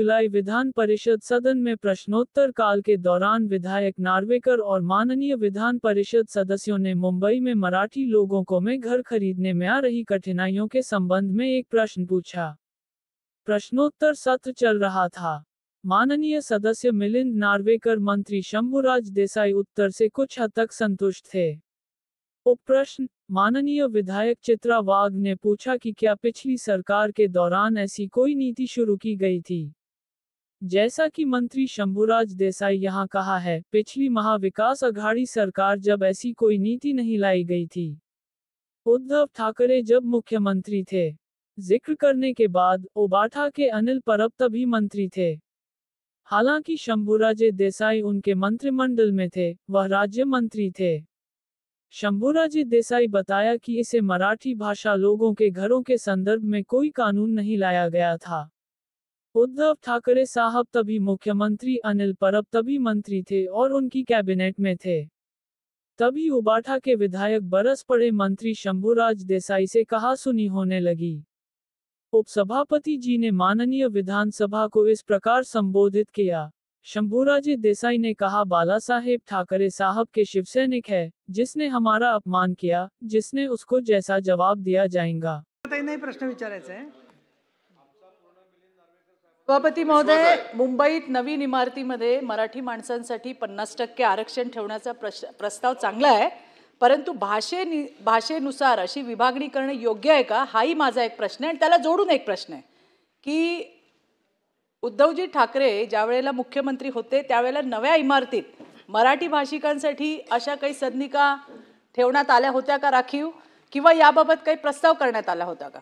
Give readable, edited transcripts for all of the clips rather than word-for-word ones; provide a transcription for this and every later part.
जुलाई विधान परिषद सदन में प्रश्नोत्तर काल के दौरान विधायक नार्वेकर और माननीय विधान परिषद सदस्यों ने मुंबई में मराठी लोगों को में घर खरीदने में आ रही कठिनाइयों के संबंध में एक प्रश्न पूछा। प्रश्नोत्तर सत्र चल रहा था। माननीय सदस्य मिलिंद नार्वेकर मंत्री शंभुराज देसाई उत्तर से कुछ हद तक संतुष्ट थे। उप प्रश्न, माननीय विधायक चित्रा वाघ ने पूछा कि क्या पिछली सरकार के दौरान ऐसी कोई नीति शुरू की गई थी। जैसा कि मंत्री शंभुराज देसाई यहां कहा है, पिछली महाविकास अघाड़ी सरकार जब ऐसी कोई नीति नहीं लाई गई थी। उद्धव ठाकरे जब मुख्यमंत्री थे। जिक्र करने के बाद उबाठा के अनिल परब तभी मंत्री थे। हालांकि शंभुराज देसाई उनके मंत्रिमंडल में थे, वह राज्य मंत्री थे। शंभुराज देसाई बताया कि इसे मराठी भाषा लोगों के घरों के संदर्भ में कोई कानून नहीं लाया गया था। उद्धव ठाकरे साहब तभी मुख्यमंत्री, अनिल परब तभी मंत्री थे और उनकी कैबिनेट में थे। तभी उबाठा के विधायक बरस पड़े। मंत्री शंभुराज देसाई से कहा सुनी होने लगी। उपसभापति जी ने माननीय विधानसभा को इस प्रकार संबोधित किया। शंभुराज देसाई ने कहा, बाला साहेब ठाकरे साहब के शिवसैनिक है, जिसने हमारा अपमान किया, जिसने उसको जैसा जवाब दिया जाएगा। नाही प्रश्न विचारायचा आहे। सभापती महोदय, मुंबईत नवीन इमारतीमध्ये मराठी माणसांसाठी 50% आरक्षण ठेवण्याचा प्रस्ताव चांगला आहे, परंतु भाषेनुसार अशी विभागणी करणे योग्य आहे का, हाही माझा एक प्रश्न आहे। आणि त्याला जोडून एक प्रश्न आहे की उद्धवजी ठाकरे ज्या वेळेला मुख्यमंत्री होते त्यावेळेला नव्या इमारतीत मराठी भाषिकांसाठी अशा काही सदनिका ठेवण्यात आल्या होत्या का राखीव, किंवा याबाबत काही प्रस्ताव करण्यात आला होता का?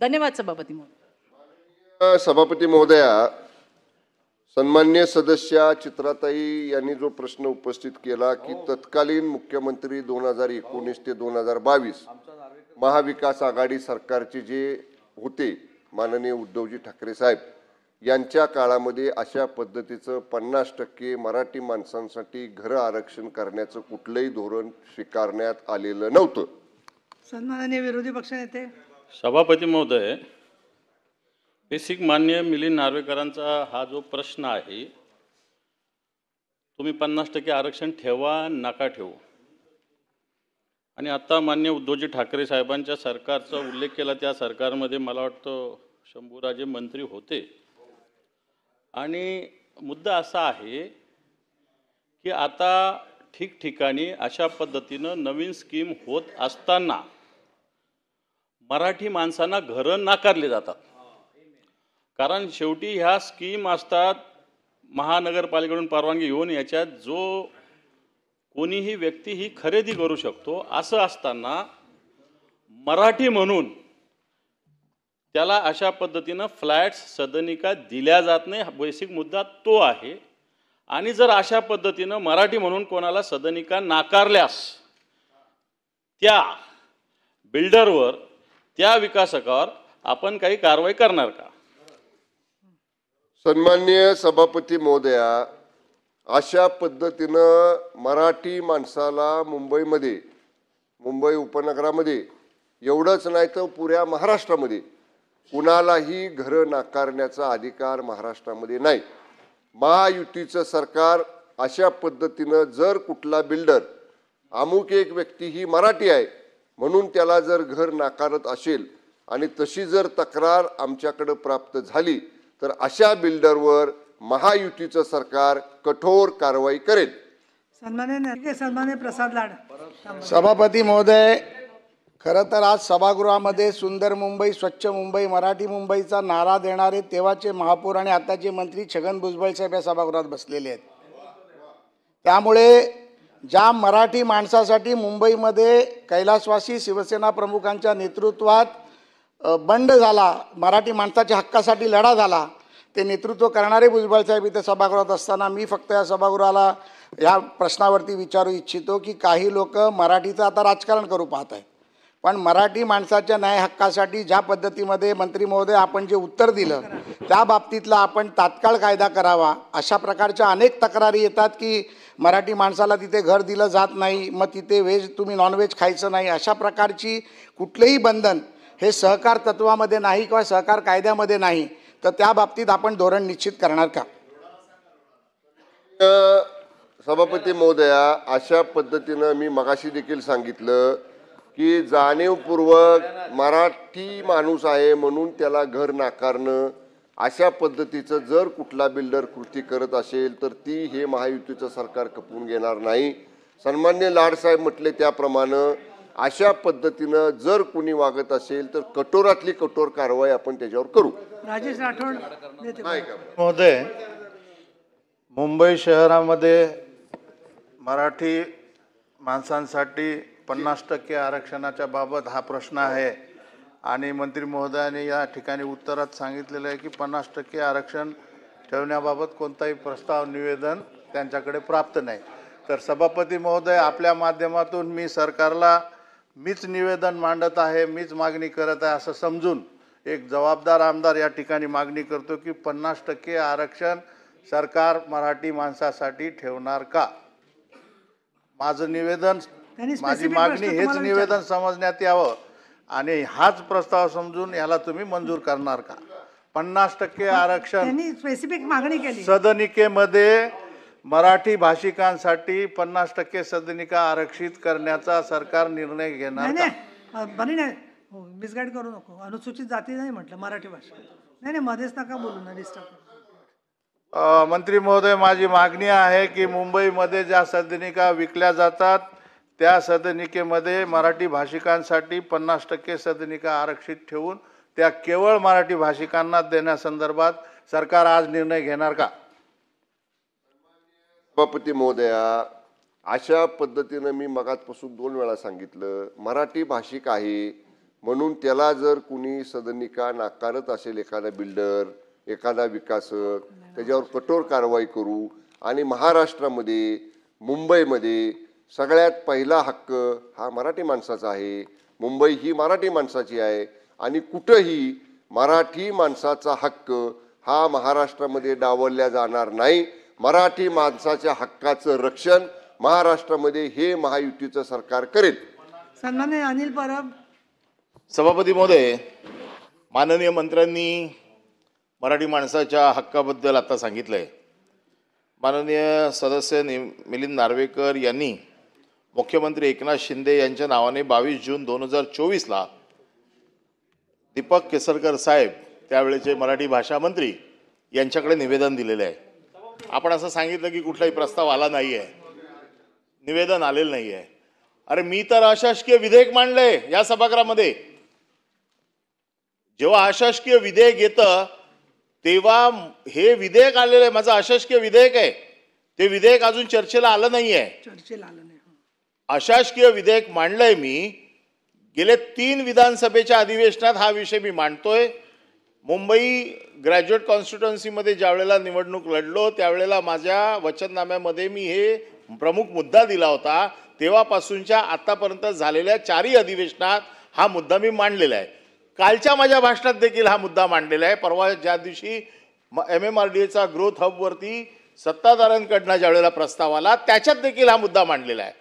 धन्यवाद सभापती महोदय। सभापती महोदया, सन्मान्य सदस्य चित्राताई यांनी जो प्रश्न उपस्थित केला की तत्कालीन मुख्यमंत्री 2019 ते 2022 महाविकास आघाडी सरकारचे जे होते माननीय उद्धवजी ठाकरे साहेब यांच्या काळामध्ये अशा पद्धतीचं 50% मराठी माणसांसाठी घर आरक्षण करण्याचं कुठलंही धोरण स्वीकारण्यात आलेलं नव्हतं। सन्माननीय विरोधी पक्षनेते सभापती महोदय, बेसिक मान्य मिलिंद नार्वेकरांचा हा जो प्रश्न आहे, तुम्ही 50% आरक्षण ठेवा नका ठेवू, आणि आता मान्य उद्धवजी ठाकरे साहेबांच्या सरकारचा उल्लेख केला। त्या सरकारमध्ये मला वाटतं शंभूराजे मंत्री होते, आणि मुद्दा असा आहे की आता ठिकठिकाणी अशा पद्धतीनं नवीन स्कीम होत असताना मराठी माणसांना घरं नाकारले जातात। कारण शेवटी ह्या स्कीम असतात महानगरपालिकेकडून परवानगी घेऊन, याच्यात जो कोणीही व्यक्ती ही खरेदी करू शकतो। असं असताना मराठी म्हणून त्याला अशा पद्धतीनं फ्लॅट्स सदनिका दिल्या जात नाही। बेसिक मुद्दा तो आहे। आणि जर अशा पद्धतीनं मराठी म्हणून कोणाला सदनिका नाकारल्यास त्या बिल्डरवर, त्या विकासकावर आपण काही कारवाई करणार का? सन्मान्य सभापती महोदया, अशा पद्धतीनं मराठी माणसाला मुंबईमध्ये, मुंबई उपनगरामध्ये एवढंच नाही तर पुऱ्या महाराष्ट्रामध्ये कुणालाही घर नाकारण्याचा अधिकार महाराष्ट्रामध्ये नाही। महायुतीचं सरकार अशा पद्धतीनं जर कुठला बिल्डर अमुक एक व्यक्ती ही मराठी आहे म्हणून त्याला जर घर नाकारत असेल आणि तशी जर तक्रार आमच्याकडे प्राप्त झाली तर अशा बिल्डरवर महायुतीचं सरकार कठोर कारवाई करेल। सन्माननीय प्रसाद लाड। सभापती महोदय, खरं तर आज सभागृहामध्ये सुंदर मुंबई, स्वच्छ मुंबई, मराठी मुंबईचा नारा देणारे तेव्हाचे महापौर आणि आताचे मंत्री छगन भुजबळ साहेब या सभागृहात बसलेले आहेत। त्यामुळे ज्या मराठी माणसासाठी मुंबईमध्ये कैलासवासी शिवसेना प्रमुखांच्या नेतृत्वात बंड झाला, मराठी माणसाच्या हक्कासाठी लढा झाला, ते नेतृत्व करणारे भुजबळ साहेब इथे सभागृहात असताना मी फक्त या सभागृहाला या प्रश्नावरती विचारू इच्छितो की काही लोक मराठीचं आता राजकारण करू पाहत आहेत, पण मराठी माणसाच्या न्याय हक्कासाठी ज्या पद्धतीमध्ये मंत्री महोदय आपण जे उत्तर दिलं त्या बाबतीतला आपण तात्काळ कायदा करावा। अशा प्रकारच्या अनेक तक्रारी येतात की मराठी माणसाला तिथे घर दिलं जात नाही, मग तिथे व्हेज तुम्ही नॉनव्हेज खायचं नाही, अशा प्रकारची कुठलेही बंधन हे सहकार तत्वामध्ये नाही किंवा सहकार कायद्यामध्ये नाही। तर त्या बाबतीत आपण धोरण निश्चित करणार का? सभापती महोदया, अशा पद्धतीनं मी मगाशी देखील सांगितलं की जाणीवपूर्वक मराठी माणूस आहे म्हणून त्याला घर नाकारणं, अशा पद्धतीचं जर कुठला बिल्डर कृती करत असेल तर ती हे महायुतीचं सरकार खपवून घेणार नाही. सन्मान्य लाडसाहेब म्हटले त्याप्रमाणे अशा पद्धतीनं जर कुणी वागत असेल तर कठोरातली कठोर कारवाई आपण त्याच्यावर करू. राजेश राठोड नाही का? महोदय, मुंबई शहरामध्ये मराठी माणसांसाठी 50% आरक्षणाच्या बाबत हा प्रश्न आहे आणि मंत्री महोदयांनी या ठिकाणी उत्तरात सांगितलेलं आहे की 50% आरक्षण ठेवण्याबाबत कोणताही प्रस्ताव निवेदन त्यांच्याकडे प्राप्त नाही. तर सभापती महोदय, आपल्या माध्यमातून मी सरकारला मीच निवेदन मांडत आहे, मीच मागणी करत आहे असं समजून एक जबाबदार आमदार या ठिकाणी मागणी करतो की 50% आरक्षण सरकार मराठी माणसासाठी ठेवणार का? माझं निवेदन, माझी मागणी हेच निवेदन समजण्यात यावं आणि हाच प्रस्ताव समजून याला तुम्ही मंजूर करणार का? 50% आरक्षण त्यांनी स्पेसिफिक मागणी केली. सदनिकेमध्ये मराठी भाषिकांसाठी 50% सदनिका आरक्षित करण्याचा सरकार निर्णय घेणार का? बनी नाही, मिसगाईड करू नको. अनुसूचित जाती नाही म्हटलं, मराठी भाषा. नाही, मध्येच नका बोलू ना, डिस्टर्ब. मंत्री महोदय, माझी मागणी आहे की मुंबईमध्ये ज्या सदनिका विकल्या जातात त्या सदनिकेमध्ये मराठी भाषिकांसाठी 50% सदनिका आरक्षित ठेवून त्या केवळ मराठी भाषिकांना देण्यासंदर्भात सरकार आज निर्णय घेणार का? सभापती महोदया, अशा पद्धतीनं मी मगाचपासून 2 वेळा सांगितलं, मराठी भाषिक आहे म्हणून त्याला जर कुणी सदनिका नाकारत असेल, एखादा बिल्डर, एखादा विकासक, त्याच्यावर कठोर कारवाई करू. आणि महाराष्ट्रामध्ये, मुंबईमध्ये सगळ्यात पहिला हक्क हा मराठी माणसाचा आहे. मुंबई ही मराठी माणसाची आहे आणि कुठंही मराठी माणसाचा हक्क हा महाराष्ट्रामध्ये डावलला जाणार नाही. मराठी माणसाच्या हक्काचं रक्षण महाराष्ट्रामध्ये हे महायुतीचं सरकार करेल. सन्माननीय अनिल परब. सभापती महोदय, माननीय मंत्र्यांनी मराठी माणसाच्या हक्काबद्दल आता सांगितलंय. माननीय सदस्य मिलिंद नार्वेकर यांनी मुख्यमंत्री एकनाथ शिंदे यांच्या नावाने 22 जून 2024ला दीपक केसरकर साहेब, त्यावेळेचे मराठी भाषा मंत्री, यांच्याकडे निवेदन दिलेलं आहे. आपण असं सांगितलं की कुठलाही प्रस्ताव आला नाही आहे, निवेदन आलेलं नाही आहे. अरे, मी तर अशासकीय विधेयक मांडलंय या सभागृहामध्ये. जेव्हा अशासकीय विधेयक येतं तेव्हा हे विधेयक आलेलं आहे, माझं अशासकीय विधेयक आहे, ते विधेयक अजून चर्चेला आलं नाही आहे. चर्चेला आलं नाही. अशासकीय विधेयक मांडलंय मी. गेले 3 विधानसभेच्या अधिवेशनात हा विषय मी मांडतोय. मुंबई ग्रॅज्युएट कॉन्स्टिट्युएन्सीमध्ये ज्यावेळेला निवडणूक लढलो त्यावेळेला माझ्या वचननाम्यामध्ये मी हे प्रमुख मुद्दा दिला होता. तेव्हापासूनच्या आतापर्यंत झालेल्या 4ही अधिवेशनात हा मुद्दा मी मांडलेला आहे. कालच्या माझ्या भाषणात देखील हा मुद्दा मांडलेला आहे. परवा ज्या दिवशी MMRDAचा ग्रोथ हबवरती सत्ताधाऱ्यांकडनं ज्यावेळेला प्रस्ताव आला त्याच्यात देखील हा मुद्दा मांडलेला आहे.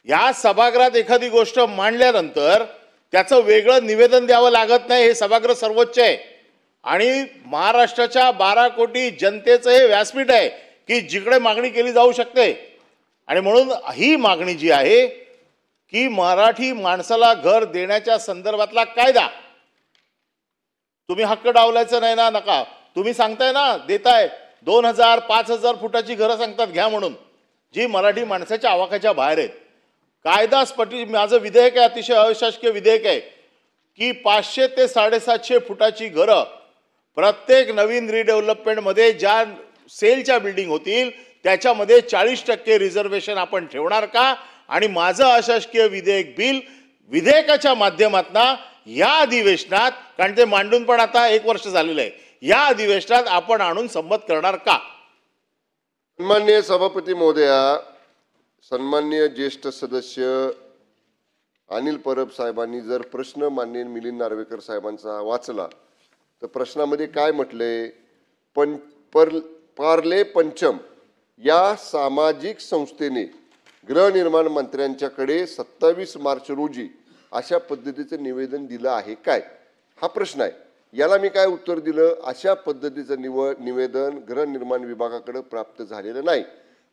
या सभागृहात एखादी गोष्ट मांडल्यानंतर त्याचं वेगळं निवेदन द्यावं लागत नाही. हे सभागृह सर्वोच्च आहे आणि महाराष्ट्राच्या 12 कोटी जनतेचं हे व्यासपीठ आहे की जिकडे मागणी केली जाऊ शकते. आणि म्हणून ही मागणी जी आहे की मराठी माणसाला घर देण्याच्या संदर्भातला कायदा, तुम्ही हक्क डावलायचं नाही ना, नका. तुम्ही सांगताय ना, देताय 2000 5000 फुटाची घरं सांगतात घ्या म्हणून, जी मराठी माणसाच्या आवाक्याच्या बाहेर आहेत. कायदा स्पष्ट, माझं विधेयक आहे, अतिशय अशासकीय विधेयक आहे की 500 ते 750 फुटाची घरं प्रत्येक नवीन रिडेव्हलपमेंटमध्ये ज्या सेलच्या बिल्डिंग होतील त्याच्यामध्ये 40% रिझर्वेशन आपण ठेवणार का? आणि माझं अशासकीय विधेयक बिल विधेयकाच्या माध्यमातून या अधिवेशनात, कारण ते मांडून पण आता 1 वर्ष झालेलं आहे, या अधिवेशनात आपण आणून संमत करणार का? सन्माननीय सभापती महोदया, सन्माननीय ज्येष्ठ सदस्य अनिल परब साहेबांनी जर प्रश्न माननीय मिलिंद नार्वेकर साहेबांचा वाचला तर प्रश्नामध्ये काय म्हटलंय? पार्ले पंचम या सामाजिक संस्थेने गृहनिर्माण मंत्र्यांच्याकडे 27 मार्च रोजी अशा पद्धतीचं निवेदन दिलं आहे काय? हा प्रश्न आहे. याला मी काय उत्तर दिलं, अशा पद्धतीचं निवेदन गृहनिर्माण विभागाकडे प्राप्त झालेलं नाही.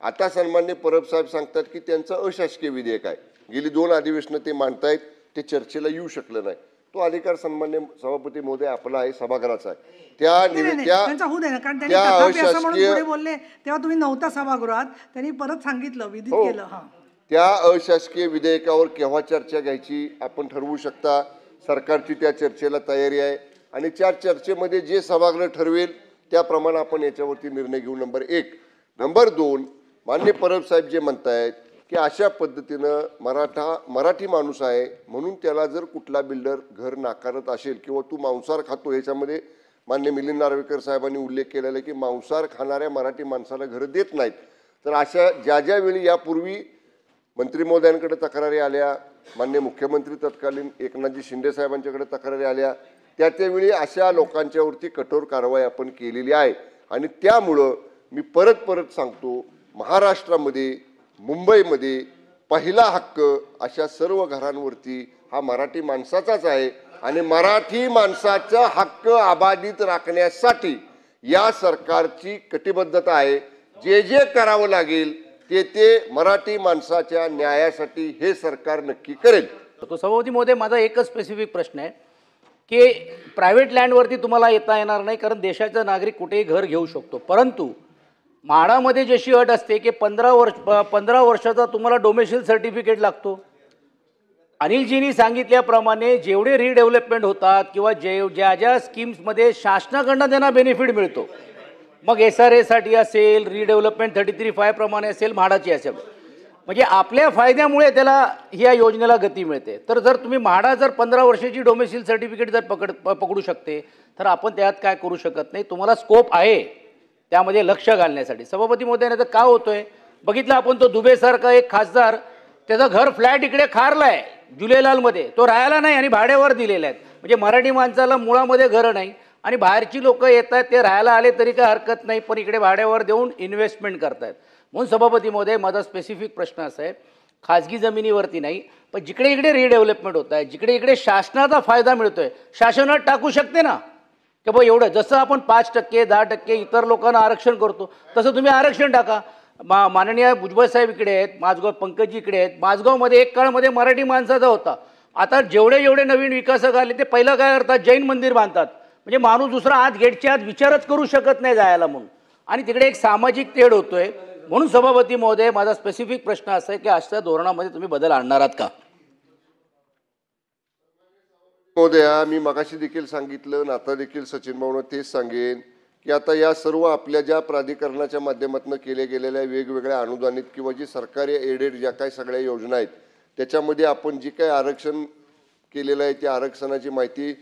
आता सन्माननीय परब साहेब सांगतात की त्यांचं अशासकीय विधेयक आहे, गेली 2 अधिवेशनं ते मांडतायत, ते चर्चेला येऊ शकलं नाही. तो अधिकार सन्माननीय सभापती महोदय आपला आहे, सभागृहाचा आहे. त्यांचा होऊ दे ना, कारण त्यांनी तथापि असं म्हणून पुढे बोलले तेव्हा तुम्ही नव्हता सभागृहात, त्यांनी परत सांगितलं, विधित केलं. त्या अशासकीय विधेयकावर केव्हा चर्चा घ्यायची आपण ठरवू शकता. सरकारची त्या चर्चेला तयारी आहे आणि त्या चर्चेमध्ये जे सभागृह ठरवेल त्याप्रमाणे आपण याच्यावरती निर्णय घेऊ. नंबर 1. नंबर 2, माननीय परब साहेब जे म्हणतायत की अशा पद्धतीनं मराठी माणूस आहे म्हणून त्याला जर कुठला बिल्डर घर नाकारत असेल किंवा तू मांसाहार खातो, याच्यामध्ये माननीय मिलिंद नार्वेकर साहेबांनी उल्लेख केलेला आहे की मांसाहार खाणाऱ्या मराठी माणसाला घरं देत नाहीत. तर अशा ज्या वेळी यापूर्वी मंत्री महोदयांकडे तक्रारी आल्या, माननीय मुख्यमंत्री तत्कालीन एकनाथजी शिंदे साहेबांच्याकडे तक्रारी आल्या, त्यावेळी अशा लोकांच्यावरती कठोर कारवाई आपण केलेली आहे. आणि त्यामुळं मी परत सांगतो, महाराष्ट्रामध्ये मुंबईमध्ये पहिला हक्क अशा सर्व घरांवरती हा मराठी माणसाचाच आहे आणि मराठी माणसाचा हक्क अबाधित राखण्यासाठी या सरकारची कटिबद्धता आहे. जे करावं लागेल ते मराठी माणसाच्या न्यायासाठी हे सरकार नक्की करेल. तो सभापती महोदय, माझा एकच स्पेसिफिक प्रश्न आहे की प्रायव्हेट लँडवरती तुम्हाला येता येणार नाही, कारण देशाचा नागरिक कुठेही घर घेऊ शकतो, परंतु म्हाडामध्ये जशी अट असते की 15 वर्षाचा तुम्हाला डोमेसिल सर्टिफिकेट लागतो. अनिलजींनी सांगितल्याप्रमाणे जेवढे रिडेव्हलपमेंट होतात किंवा ज्या स्कीम्समध्ये शासनाकडनं त्यांना बेनिफिट मिळतो, मग SRA असेल, रिडेव्हलपमेंट 33(5) प्रमाणे असेल, म्हाडाची असेल, म्हणजे आपल्या फायद्यामुळे त्याला ह्या योजनेला गती मिळते. तर जर तुम्ही म्हाडा जर 15 वर्षाची डोमेसिल सर्टिफिकेट जर पकडू शकते, तर आपण त्यात काय करू शकत नाही. तुम्हाला स्कोप आहे त्यामध्ये लक्ष घालण्यासाठी. सभापती महोदयाने तर का होतोय बघितलं आपण, तो दुबेसारखा एक खासदार, त्याचं घर फ्लॅट इकडे खारला आहे जुलेलालमध्ये, तो राहायला नाही आणि भाड्यावर दिलेले आहेत. म्हणजे मराठी माणसाला मुळामध्ये घरं नाही आणि बाहेरची लोक येत आहेत, ते राहायला आले तरी काय हरकत नाही, पण इकडे भाड्यावर देऊन इन्व्हेस्टमेंट करतायत. म्हणून सभापती महोदय, माझा स्पेसिफिक प्रश्न असा आहे, खाजगी जमिनीवरती नाही, पण जिकडे इकडे रिडेव्हलपमेंट होत आहे, जिकडे इकडे शासनाचा फायदा मिळतोय, शासनात टाकू शकते ना की बा एवढं. जसं आपण 5%, 10% इतर लोकांना आरक्षण करतो, तसं तुम्ही आरक्षण टाका. माननीय भुजबळ साहेब इकडे आहेत, माझगाव पंकजी इकडे आहेत. माझगावमध्ये एक काळामध्ये मराठी माणसाचा होता, आता जेवढे नवीन विकासक आले ते पहिलं काय करतात, जैन मंदिर बांधतात. म्हणजे माणूस दुसरा आत गेटच्या आत विचारच करू शकत नाही जायला म्हणून, आणि तिकडे एक सामाजिक तेढ होतोय. म्हणून सभापती महोदय, माझा स्पेसिफिक प्रश्न असा आहे की अशा धोरणामध्ये तुम्ही बदल आणणार आहात का? महोदया, मी मगाशी देखील सांगितलं आणि आता देखील सचिन भाऊंना तेच सांगेन की आता या सर्व आपल्या ज्या प्राधिकरणाच्या माध्यमातून केल्या गेलेल्या वेगवेगळ्या अनुदानित किंवा जी सरकारी एडेड ज्या काही सगळ्या योजना आहेत, त्याच्यामध्ये आपण जी काही आरक्षण केलेलं आहे त्या आरक्षणाची माहिती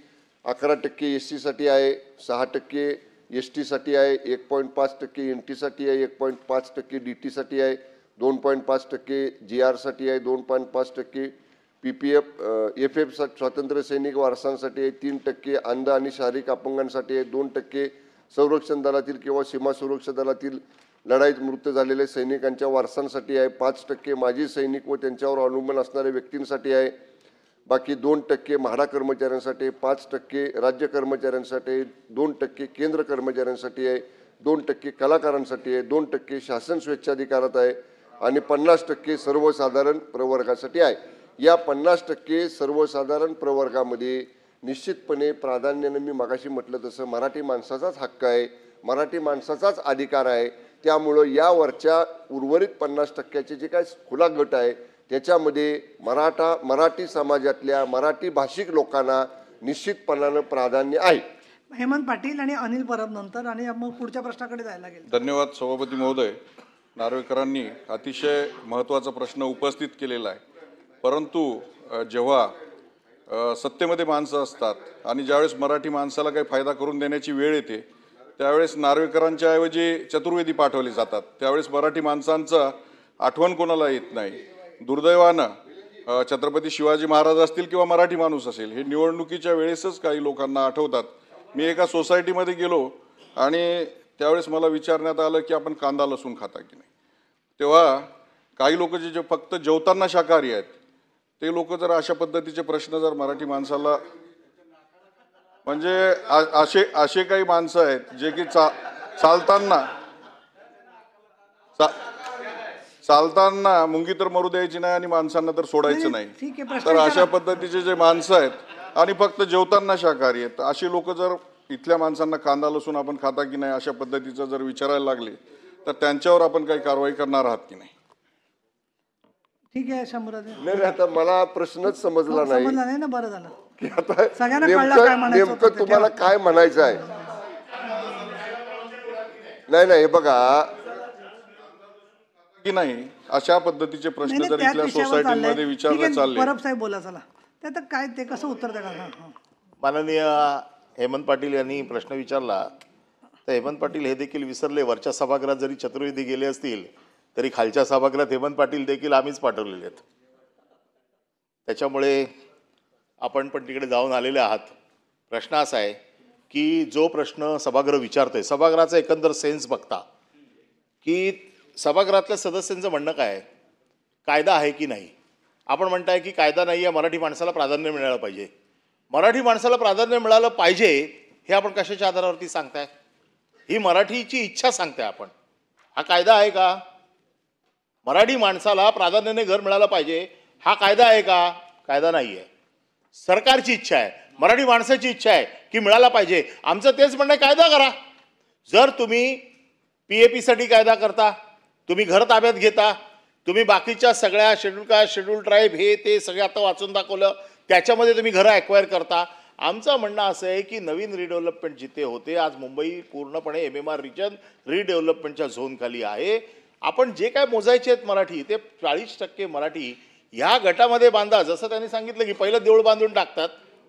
11% SC आहे, 6% ST आहे, 1.5% NT आहे, 1.5% DT आहे, 2.5% GR आहे, 2.5% PPF FF स्वातंत्र्य सैनिक वारसांसाठी आहे, 3% अंध आणि शारीरिक अपंगांसाठी आहे, 2% संरक्षण दलातील किंवा सीमा सुरक्षा दलातील लढाईत मृत्यू झालेल्या सैनिकांच्या वारसांसाठी आहे, 5% माजी सैनिक व त्यांच्यावर अवलंबून असणाऱ्या व्यक्तींसाठी आहे, बाकी 2% म्हाडा कर्मचाऱ्यांसाठी, 5% राज्य कर्मचाऱ्यांसाठी, 2% केंद्र कर्मचाऱ्यांसाठी आहे, 2% कलाकारांसाठी आहे, 2% शासन स्वेच्छाधिकारात आहे आणि 50% सर्वसाधारण प्रवर्गासाठी आहे. या 50% सर्वसाधारण प्रवर्गामध्ये निश्चितपणे प्राधान्याने मी मगाशी म्हटलं तसं मराठी माणसाचाच हक्क आहे, मराठी माणसाचाच अधिकार आहे. त्यामुळं यावरच्या उर्वरित 50%चे जे काय खुला गट आहे त्याच्यामध्ये मराठी समाजातल्या मराठी भाषिक लोकांना निश्चितपणानं प्राधान्य आहे. हेमंत पाटील आणि अनिल परब नंतर, आणि मग पुढच्या प्रश्नाकडे जायला गेले. धन्यवाद सभापती महोदय. नार्वेकरांनी अतिशय महत्त्वाचा प्रश्न उपस्थित केलेला आहे, परंतु जेव्हा सत्तेमध्ये माणसं असतात आणि ज्यावेळेस मराठी माणसाला काही फायदा करून देण्याची वेळ येते त्यावेळेस नार्वेकरांच्या ऐवजी चतुर्वेदी जातात, त्यावेळेस मराठी माणसांचं आठवण कोणाला येत नाही. दुर्दैवानं छत्रपती शिवाजी महाराज असतील किंवा मराठी माणूस असेल, हे निवडणुकीच्या वेळेसच काही लोकांना आठवतात. मी एका सोसायटीमध्ये गेलो आणि त्यावेळेस मला विचारण्यात आलं की आपण कांदा लसूण खाता की नाही. तेव्हा काही लोक जे फक्त जेवताना शाकाहारी आहेत ते लोक जर अशा पद्धतीचे प्रश्न जर मराठी म्हणजे असे काही माणसं आहेत जे की चालताना मुंगी तर मरू द्यायची नाही आणि माणसांना तर सोडायचं नाही. तर अशा पद्धतीचे जे माणसं आहेत आणि फक्त जेवताना शाकाहारी आहेत, अशी लोक जर इथल्या माणसांना कांदा लसूण आपण खाता की नाही अशा पद्धतीचं जर विचारायला लागले तर त्यांच्यावर आपण काही कारवाई करणार आहात की नाही? ठीक आहे शंभूराजे. नाही, आता मला प्रश्नच समजला नाही ना. बरं झालं की आता सगळ्यांना कळलं काय म्हणायचं होतं नेमकं तुम्हाला काय म्हणायचं आहे. नाही, हे बघा की नाही अशा पद्धतीचे प्रश्न जर इथल्या सोसायटीमध्ये विचारले चालले. परब साहेब बोला चला. त्यात काय ते कसं उत्तर द्या. माननीय हेमंत पाटील यांनी प्रश्न विचारला तर हेमंत पाटील हे देखील विसरले, वरच्या सभागृहात जरी चतुर्वेदी गेले असतील तरी खालच्या सभागृहात हेमंत पाटील देखील आम्हीच पाठवलेले आहेत. त्याच्यामुळे आपण पण तिकडे जाऊन आलेले आहात. प्रश्न असा आहे की जो प्रश्न सभागृह विचारतोय, सभागृहाचा एकंदर सेन्स बघता की सभागृहातल्या सदस्यांचं म्हणणं काय आहे, कायदा आहे की नाही. आपण म्हणताय की कायदा नाही आहे, मराठी माणसाला प्राधान्य मिळालं पाहिजे. मराठी माणसाला प्राधान्य मिळालं पाहिजे हे आपण कशाच्या आधारावरती सांगताय? ही मराठीची इच्छा सांगताय आपण. हा कायदा आहे का? मराठी माणसाला प्राधान्याने घर मिळालं पाहिजे हा कायदा आहे का? कायदा नाही आहे. सरकारची इच्छा आहे, मराठी माणसाची इच्छा आहे की मिळाला पाहिजे. आमचं तेच म्हणणं आहे, कायदा करा. जर तुम्ही PAP साठी कायदा करता, तुम्ही घर ताब्यात घेता, तुम्ही बाकीच्या सगळ्या शेड्यूल कास्ट, शेड्यूल ट्राईब हे ते सगळे आता वाचून दाखवलं, त्याच्यामध्ये तुम्ही घरं ॲक्वायर करता. आमचं म्हणणं असं आहे की नवीन रिडेव्हलपमेंट जिथे होते, आज मुंबई पूर्णपणे MMR रिजन रिडेव्हलपमेंटच्या झोनखाली आहे. आपण जे काय मोजायचे आहेत मराठी ते 40% मराठी ह्या गटामध्ये बांधा. जसं त्यांनी सांगितलं की पहिलं देऊळ बांधून टाकतात,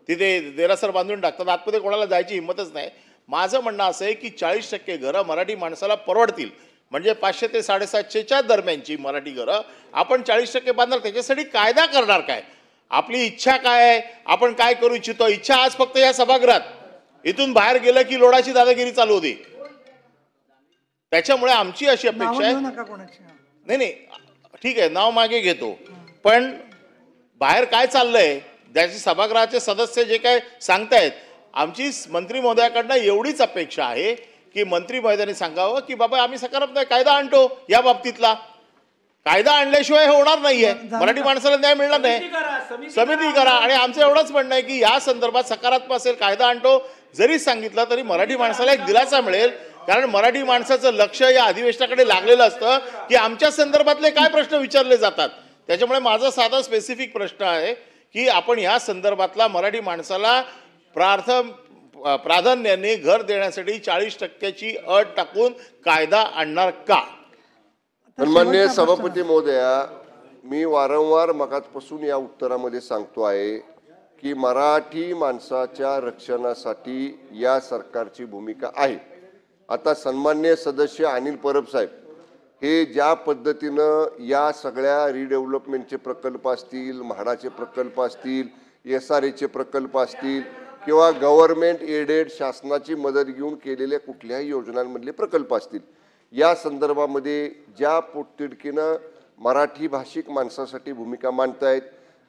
तिथे देरासर बांधून टाकतात, आतमध्ये कोणाला जायची हिंमतच नाही. माझं म्हणणं असं आहे की 40% घरं मराठी माणसाला परवडतील, म्हणजे 500 ते 750च्या दरम्यानची मराठी घरं आपण 40% बांधणार. त्याच्यासाठी कायदा करणार काय? आपली इच्छा काय आहे, आपण काय करू इच्छितो? इच्छा आज फक्त या सभागृहात, इथून बाहेर गेलं की लोडाची दादागिरी चालू होती. त्याच्यामुळे आमची अशी अपेक्षा आहे, नाही ठीक आहे नाव मागे घेतो, पण बाहेर काय चाललंय ज्याची सभागृहाचे सदस्य जे काय सांगतायत, आमची मंत्री महोदयाकडनं एवढीच अपेक्षा आहे की मंत्री महोदयांनी सांगावं की बाबा आम्ही सकारात्मक कायदा आणतो या बाबतीतला. कायदा आणल्याशिवाय हे होणार नाहीये, मराठी माणसाला न्याय मिळणार नाही. समिती करा. आणि आमचं एवढंच म्हणणं आहे की या संदर्भात सकारात्मक असेल, कायदा आणतो जरी सांगितलं तरी मराठी माणसाला एक दिलासा मिळेल. कारण मराठी माणसाचं लक्ष या अधिवेशनाकडे लागलेलं असतं की आमच्या संदर्भातले काय प्रश्न विचारले जातात. त्याच्यामुळे माझा साधा स्पेसिफिक प्रश्न आहे की आपण या संदर्भातला मराठी माणसाला प्राधान्याने घर देण्यासाठी 40%ची अट टाकून कायदा आणणार का? सन्माननीय सभापती महोदया, मी वारंवार मगाचपासून या उत्तरामध्ये सांगतो आहे की मराठी माणसाच्या रक्षणासाठी या सरकारची भूमिका आहे. आता सन्माननीय सदस्य अनिल परब साहेब हे ज्या पद्धतीनं या सगळ्या रिडेव्हलपमेंटचे प्रकल्प असतील, म्हाडाचे प्रकल्प असतील, SRAचे प्रकल्प असतील किंवा गव्हर्नमेंट एडेड शासनाची मदत घेऊन केलेल्या कुठल्याही योजनांमधले प्रकल्प असतील, या संदर्भामध्ये ज्या पोटतिडकीनं मराठी भाषिक माणसासाठी भूमिका मांडतायत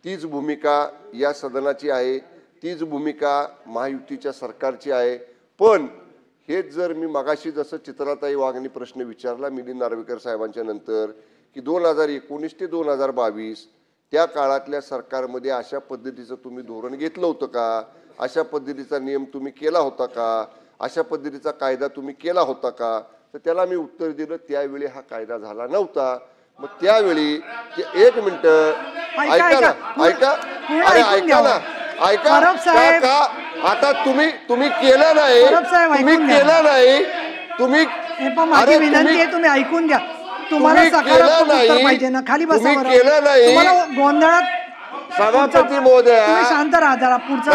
तीच भूमिका या सदनाची आहे, तीच भूमिका महायुतीच्या सरकारची आहे. पण हेच जर मी मगाशी जसं चित्राताई वाघनी प्रश्न विचारला मिलिंद नार्वेकर साहेबांच्या नंतर की 2019 ते 2022 त्या काळातल्या सरकारमध्ये अशा पद्धतीचं तुम्ही धोरण घेतलं होतं का? अशा पद्धतीचा नियम तुम्ही केला होता का? अशा पद्धतीचा कायदा तुम्ही केला होता का? तर त्याला मी उत्तर दिलं त्यावेळी हा कायदा झाला नव्हता. मग त्यावेळी एक मिनिट ऐका ना, अरे ऐका ना, का आता तुम्ही केलं नाही, तुम्ही केलं नाही, तुम्ही माझी विनंती आहे तुम्ही ऐकून घ्या. तुम्हाला सकारात्मक उत्तर पाहिजे ना. खाली बसा. केलं नाही तुम्हाला गोंधळात सभापती महोदया, तुम्ही शांत राहा जरा. पुढचा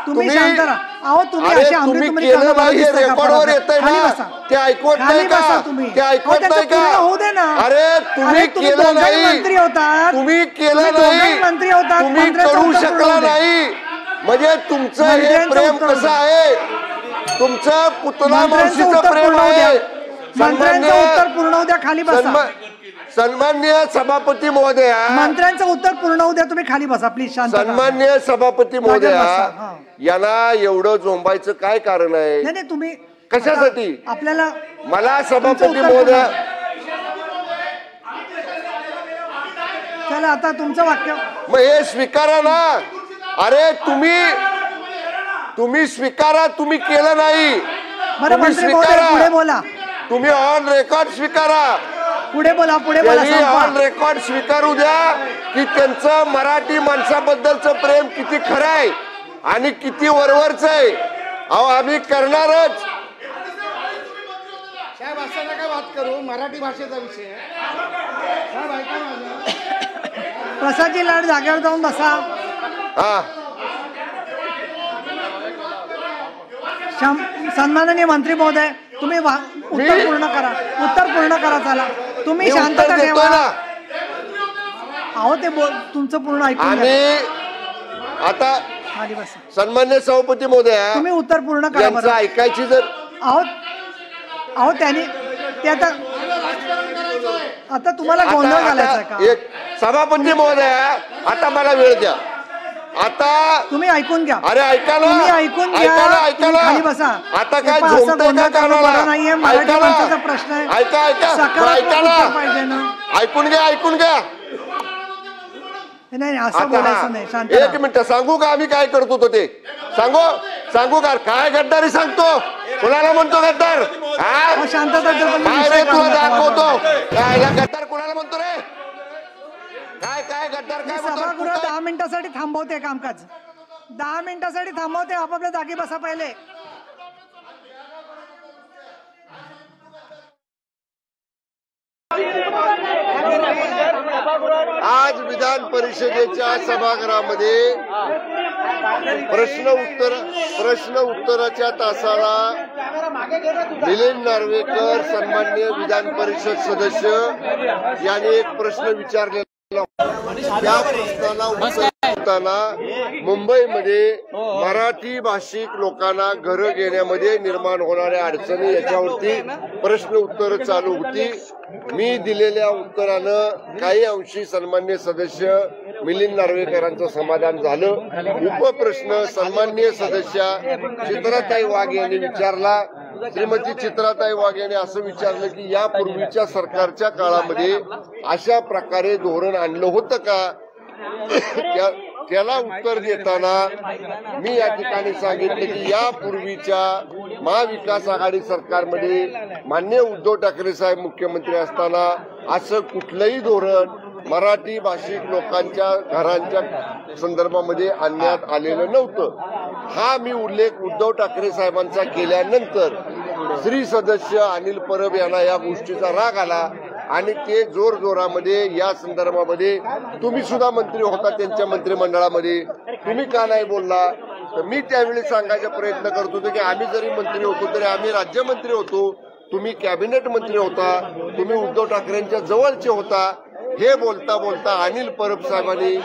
तुम्ही शांत राहा. अहो तुम्ही अशी अमृतमणी रेकॉर्डवर येतंय ना, ते ऐकवत नाही का? ते ऐकवत नाही का? होऊ दे ना. अरे तुम्ही केलं नाही, मंत्री होतात, तुम्ही केलं नाही, मंत्री होतात, तुम्ही करू शकला नाही. म्हणजे तुमचं हे प्रेम कसं आहे? तुमचं पुतला मावशीचं प्रेम आहे. मंत्र्यांचं उत्तर पूर्ण होऊ द्या. खाली बसा. सन्माननीय सभापती महोदया, मंत्र्यांचं उत्तर पूर्ण होऊ द्या, तुम्ही खाली बसा प्लीज. शांत. सन्माननीय सभापती महोदया, हा. यांना एवढं झोंबायचं काय कारण आहे? नाही तुम्ही कशासाठी? आपल्याला मला सभापती महोदया, चला आता तुमचं वाक्य. मग हे स्वीकारा ना. अरे तुम्ही स्वीकारा, तुम्ही केलं नाही. बरं मंत्री महोदय पुढे बोला, तुम्ही ऑन रेकॉर्ड स्वीकारा. पुढे बोला. त्यांनी ऑन रेकॉर्ड स्वीकारू द्या की त्यांचं मराठी माणसाबद्दलचं प्रेम किती खरं आहे आणि किती वरवरचं आहे. अहो आम्ही करणारच. साहेब असं नका बात करू, मराठी भाषेचा विषय प्रसादजी लाड जागेवर जाऊन बसा. हा, सन्माननीय मंत्री महोदय, तुम्ही उत्तर पूर्ण करा. चला तुम्ही शांतता ठेवा. अहो ते तुमचं पूर्ण ऐकून आणि आता खाली बसा. सन्मान्य सभापती महोदया, तुम्ही उत्तर पूर्ण करा. यांचं ऐकायची जर अहो त्यांनी ते आता तुम्हाला गोंधळ घालायचा का? एक सभापती महोदया, आता मला वेळ द्या. आता तुम्ही ऐकून घ्या. अरे ऐका ना, तुम्ही ऐकून घ्या. खाली बसा. आता काय झोंबतंय का कानाला? नाहीये, मराठी माणसाचा प्रश्न आहे. ऐका ना, ऐकून घ्या. नाही असं बोलायचं नाही. शांत. एक मिनिट सांगू का आम्ही काय करतो तो ते सांगू का? काय गद्दारी सांगतो? कुणाला म्हणतो गद्दार? शांतता तुला दाखवतो काय गद्दार कुणाला म्हणतो रे? काय गद्दार काय सभागृह 10 मिनिटासाठी थांबवते कामकाज. 10 मिनिटासाठी थांबवते. आपापल्या जागी बसा पहिले. आज विधान परिषदेच्या सभागृहामध्ये प्रश्न उत्तराच्या तासाला मिलिंद नार्वेकर सन्माननीय विधान परिषद सदस्य यांनी एक प्रश्न विचारलेला. त्या प्रश्नाला उत्तर देताना मुंबईमध्ये मराठी भाषिक लोकांना घरं घेण्यामध्ये निर्माण होणाऱ्या अडचणी याच्यावरती प्रश्न उत्तर चालू होती. मी दिलेल्या उत्तरानं काही अंशी सन्मान्य सदस्य मिलिंद नार्वेकरांचं समाधान झालं. उपप्रश्न सन्मान्य सदस्या चित्राताई वाघ यांनी विचारला. श्रीमती चित्राताई वाघ यांनी असं विचारलं की यापूर्वीच्या सरकारच्या काळामध्ये अशा प्रकारे धोरण आणलं होतं का? त्याला उत्तर देताना मी या ठिकाणी सांगितलं की यापूर्वीच्या महाविकास आघाडी सरकारमध्ये माननीय उद्धव ठाकरे साहेब मुख्यमंत्री असताना असं कुठलंही धोरण मराठी भाषिक लोकांच्या घरांच्या संदर्भामध्ये आणण्यात आलेलं नव्हतं. हा मी उल्लेख उद्धव ठाकरे साहेबांचा केल्यानंतर श्री सदस्य अनिल परब यांना या गोष्टीचा राग आला आणि ते जोरजोरामध्ये या संदर्भामध्ये तुम्ही सुद्धा मंत्री होता त्यांच्या मंत्रिमंडळामध्ये, तुम्ही का नाही बोलला? तर मी त्यावेळी सांगायचा प्रयत्न करत होतो की आम्ही जरी मंत्री होतो तरी आम्ही राज्यमंत्री होतो, तुम्ही कॅबिनेट मंत्री होता, तुम्ही उद्धव ठाकरेंच्या जवळचे होता. हे बोलता बोलता अनिल परब साहेबांनी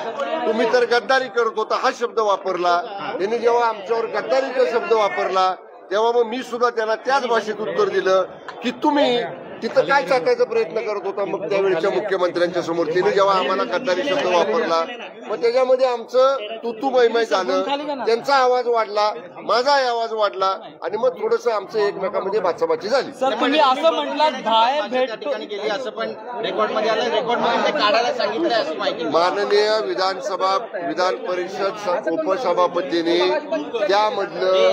तुम्ही तर गद्दारी करत होता हा शब्द वापरला. त्यांनी जेव्हा आमच्यावर गद्दारीचा शब्द वापरला तेव्हा मग मी सुद्धा त्यांना त्याच भाषेत उत्तर दिलं की तुम्ही तिथं काय टाकायचा प्रयत्न करत होता. मग त्यावेळेच्या मुख्यमंत्र्यांच्या समोर तिने जेव्हा आम्हाला गद्दारी शब्द वापरला मग त्याच्यामध्ये आमचं तुतू मैमय झालं, त्यांचा आवाज वाढला, माझा आवाज वाढला आणि मग थोडस आमचं एकमेकांमध्ये बाचाबाची झाली. सर तुम्ही असं म्हटलं बाहेर भेट केली असं पण रेकॉर्डमध्ये आलं, रेकॉर्डमध्ये काढायला सांगितलं असं माहिती. माननीय विधान परिषद उपसभापतींनी त्यामधलं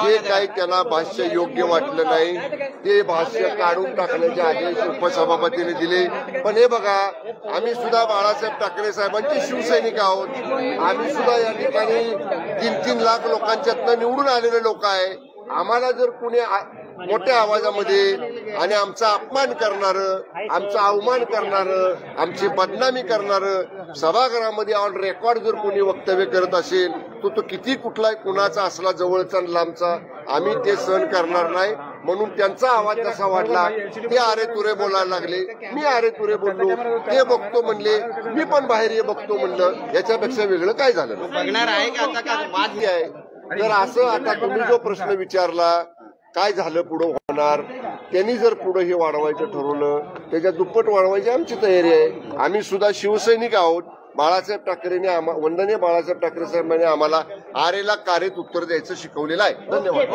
जे काही त्यांना भाष्य योग्य वाटलं नाही ते भाष्य काढून टाकण्याचे आदेश उपसभापतींनी दिले. पण हे बघा आम्ही सुद्धा बाळासाहेब ठाकरे साहेबांचे शिवसैनिक आहोत. आम्ही सुद्धा या ठिकाणी 3-3 लाख लोकांच्यातनं निवडून आलेले लोक आहे. आम्हाला जर कुणी मोठ्या आवाजामध्ये आणि आमचा अपमान करणारं, आमचा अवमान करणारं, आमची बदनामी करणारं सभागृहामध्ये ऑन रेकॉर्ड जर कोणी वक्तव्य करत असेल तर तो किती कुठला कुणाचा असला जवळचा लांबचा आम्ही ते सहन करणार नाही. म्हणून त्यांचा आवाज कसा वाढला ते अरे तुरे बोलायला लागले, मी अरे तुरे बोललो, ते बघतो म्हणले, मी पण बाहेर ये बघतो म्हणलं. याच्यापेक्षा वेगळं काय झालं? बघणार आहे का आता का वाद आहे? तर असं आता तुम्ही जो प्रश्न विचारला काय झालं पुढं होणार त्यांनी जर पुढे हे वाढवायचं ठरवलं त्याच्या दुप्पट वाढवायची आमची तयारी आहे. आम्ही सुद्धा शिवसैनिक आहोत. बाळासाहेब ठाकरेंनी वंदनीय बाळासाहेब ठाकरे साहेबांनी आम्हाला आरेला कारेत उत्तर द्यायचं शिकवलेलं आहे. धन्यवाद.